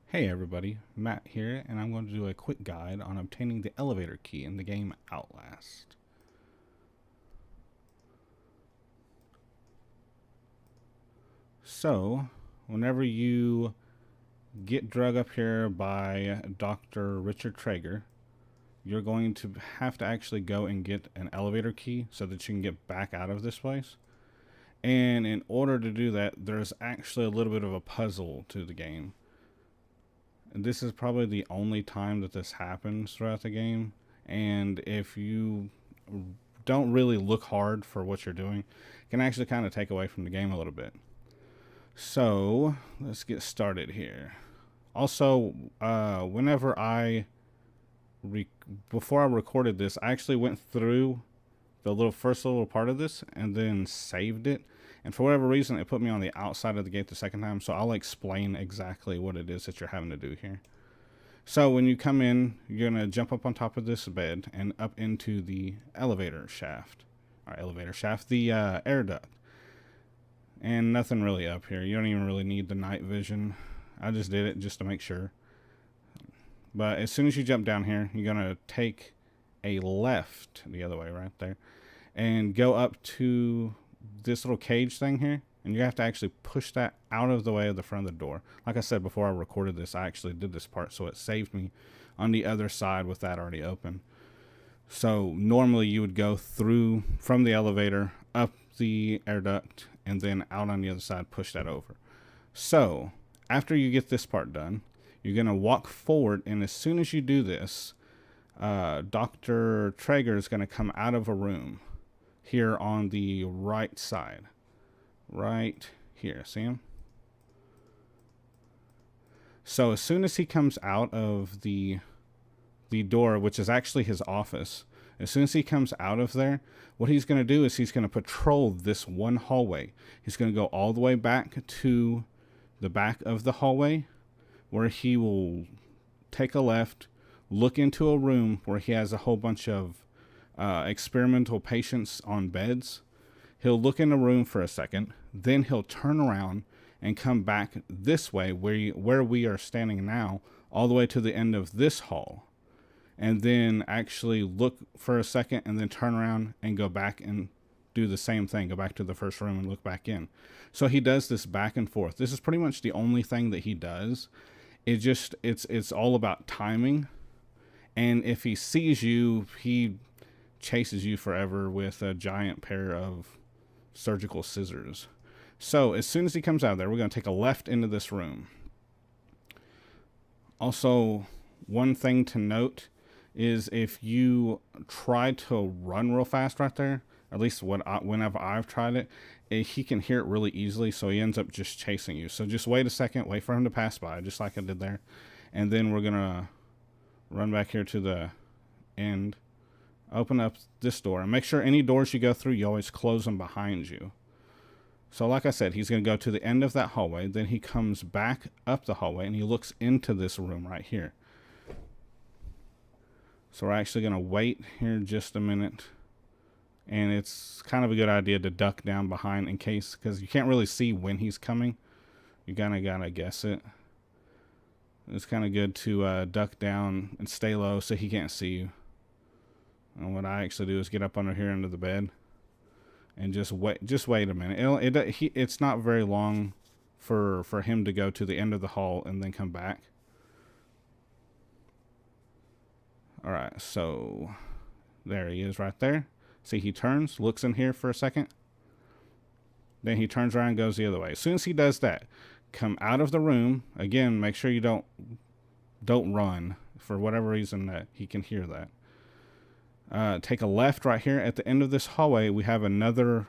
Hey everybody, Matt here, and I'm going to do a quick guide on obtaining the elevator key in the game Outlast. So, whenever you get drug up here by Dr. Richard Traeger, you're going to have to actually go and get an elevator key so that you can get back out of this place. And in order to do that, there's actually a little bit of a puzzle to the game. And this is probably the only time that this happens throughout the game. And if you don't really look hard for what you're doing, it can actually kind of take away from the game a little bit. So let's get started here. Also, whenever before I recorded this, I actually went through the first little part of this and then saved it. And for whatever reason, it put me on the outside of the gate the second time. So I'll explain exactly what it is that you're having to do here. So when you come in, you're going to jump up on top of this bed and up into the elevator shaft. The air duct. And nothing really up here. You don't even really need the night vision. I just did it just to make sure. But as soon as you jump down here, you're going to take a left the other way right there and go up to this little cage thing here. And you have to actually push that out of the way of the front of the door. Like I said before I recorded this, I actually did this part, so it saved me on the other side with that already open. So normally you would go through from the elevator, up the air duct, and then out on the other side, push that over. So after you get this part done, you're going to walk forward, and as soon as you do this, Dr. Traeger is going to come out of a room here on the right side. Right here, see him? So as soon as he comes out of the door, which is actually his office, as soon as he comes out of there, what he's going to do is he's going to patrol this one hallway. He's going to go all the way back to the back of the hallway, where he will take a left, look into a room where he has a whole bunch of experimental patients on beds. He'll look in the room for a second, then he'll turn around and come back this way where we are standing now, all the way to the end of this hall. And then actually look for a second and then turn around and go back and do the same thing. Go back to the first room and look back in. So he does this back and forth. This is pretty much the only thing that he does. It's all about timing. And if he sees you, he chases you forever with a giant pair of surgical scissors. So as soon as he comes out of there, we're going to take a left into this room. Also, one thing to note is if you try to run real fast right there, at least whenever I've tried it, he can hear it really easily, so he ends up just chasing you. So just wait a second, wait for him to pass by, just like I did there. And then we're going to run back here to the end, open up this door, and make sure any doors you go through, you always close them behind you. So like I said, he's going to go to the end of that hallway, then he comes back up the hallway, and he looks into this room right here. So we're actually going to wait here just a minute. And it's kind of a good idea to duck down behind in case, because you can't really see when he's coming. You kind of got to guess it. It's kind of good to duck down and stay low so he can't see you. And what I actually do is get up under here under the bed and just wait a minute. It's not very long for him to go to the end of the hall and then come back. All right, so there he is right there. See, he turns, looks in here for a second. Then he turns around and goes the other way. As soon as he does that, come out of the room. Again, make sure you don't run for whatever reason that he can hear that. Take a left right here. At the end of this hallway, we have another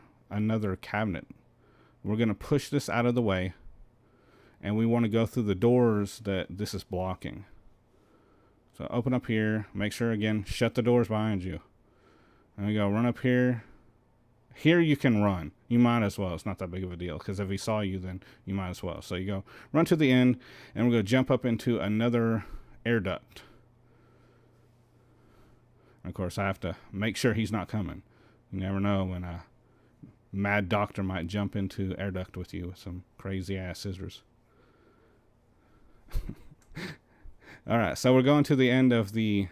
cabinet. We're going to push this out of the way, and we want to go through the doors that this is blocking. So open up here, make sure again, shut the doors behind you. And we go run up here. Here you can run. You might as well. It's not that big of a deal, because if he saw you, then you might as well. So you go run to the end, and we're going to jump up into another air duct. And of course, I have to make sure he's not coming. You never know when a mad doctor might jump into air duct with you with some crazy ass scissors. All right, so we're going to the end of the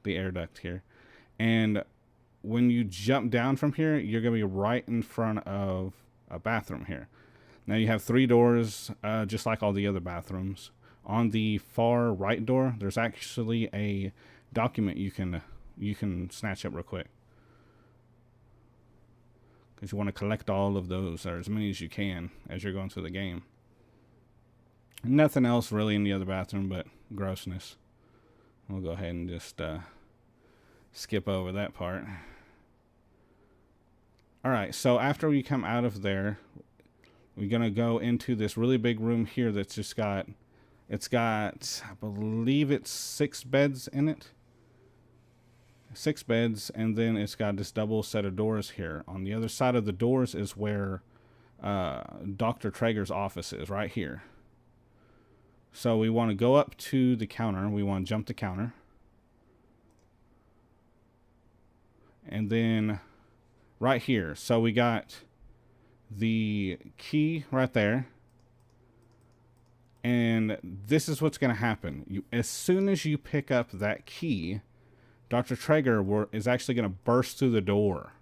air duct here, and when you jump down from here, you're gonna be right in front of a bathroom here. Now you have 3 doors, just like all the other bathrooms. On the far right door, there's actually a document you can snatch up real quick, because you want to collect all of those, or as many as you can, as you're going through the game. Nothing else really in the other bathroom but grossness. We'll go ahead and just skip over that part. Alright, so after we come out of there, we're going to go into this really big room here that's just got, I believe it's 6 beds in it. 6 beds, and then it's got this double set of doors here. On the other side of the doors is where Dr. Traeger's office is, right here. So we want to go up to the counter. We want to jump the counter. And then right here. So we got the key right there. And this is what's going to happen. As soon as you pick up that key, Dr. Traeger is actually going to burst through the door.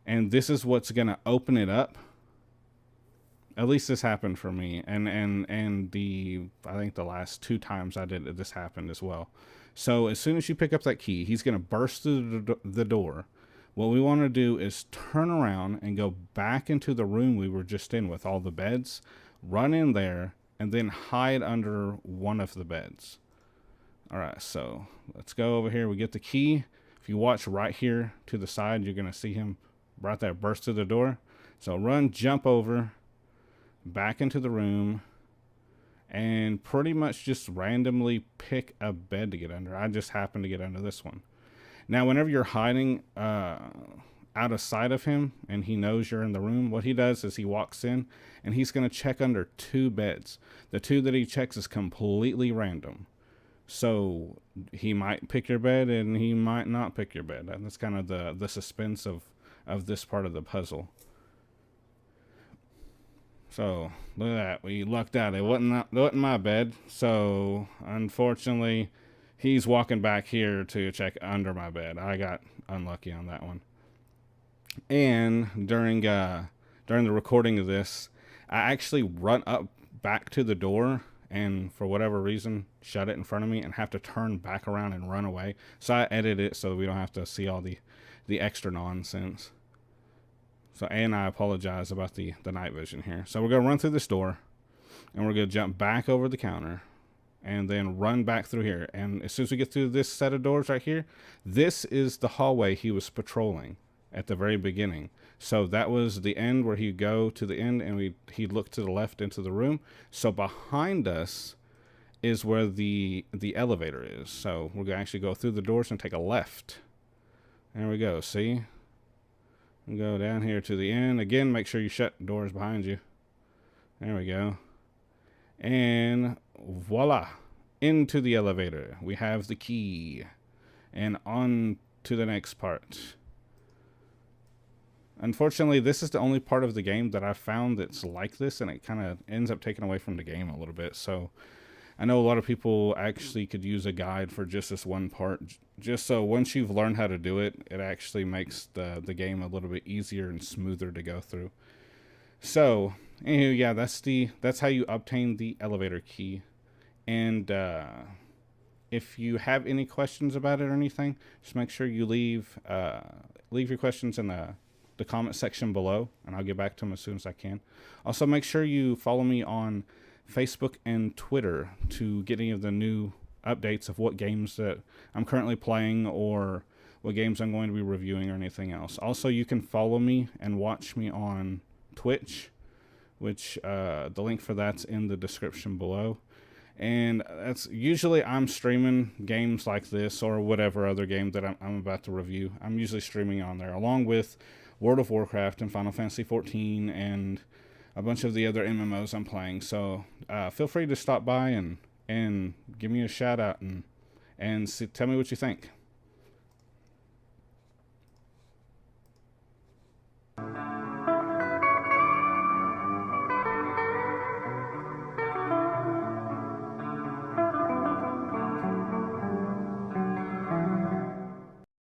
And this is what's going to open it up. At least this happened for me, and I think the last 2 times I did it, this happened as well. So as soon as you pick up that key, he's going to burst through the door. What we want to do is turn around and go back into the room we were just in with all the beds, run in there, and then hide under one of the beds. All right, so let's go over here. We get the key. If you watch right here to the side, you're going to see him right there burst through the door. So run, jump over, back into the room, and pretty much just randomly pick a bed to get under. I just happened to get under this one. Now, whenever you're hiding out of sight of him and he knows you're in the room, what he does is he walks in and he's going to check under 2 beds. The 2 that he checks is completely random. So he might pick your bed and he might not pick your bed. And that's kind of the suspense of this part of the puzzle. So, look at that. We lucked out. It wasn't my bed. So, unfortunately, he's walking back here to check under my bed. I got unlucky on that one. And during the recording of this, I actually run up back to the door and for whatever reason shut it in front of me and have to turn back around and run away. So I edited it so we don't have to see all the extra nonsense. So, and I apologize about the night vision here. So we're going to run through this door, and we're going to jump back over the counter, and then run back through here. And as soon as we get through this set of doors right here, this is the hallway he was patrolling at the very beginning. So that was the end where he'd go to the end, and he'd look to the left into the room. So behind us is where the elevator is. So we're going to actually go through the doors and take a left. There we go, see? And go down here to the end. Again, make sure you shut doors behind you. There we go. And voila. Into the elevator. We have the key. And on to the next part. Unfortunately, this is the only part of the game that I've found that's like this, and it kind of ends up taking away from the game a little bit. So I know a lot of people actually could use a guide for just this one part, just so once you've learned how to do it, it actually makes the game a little bit easier and smoother to go through. So, anyway, yeah, that's how you obtain the elevator key. And if you have any questions about it or anything, just make sure you leave your questions in the comment section below, and I'll get back to them as soon as I can. Also, make sure you follow me on Facebook and Twitter to get any of the new updates of what games that I'm currently playing or what games I'm going to be reviewing or anything else. Also, you can follow me and watch me on Twitch, which the link for that's in the description below. And that's usually I'm streaming games like this or whatever other game that I'm about to review. I'm usually streaming on there along with World of Warcraft and Final Fantasy 14 and a bunch of the other MMOs I'm playing. So feel free to stop by and give me a shout out and tell me what you think.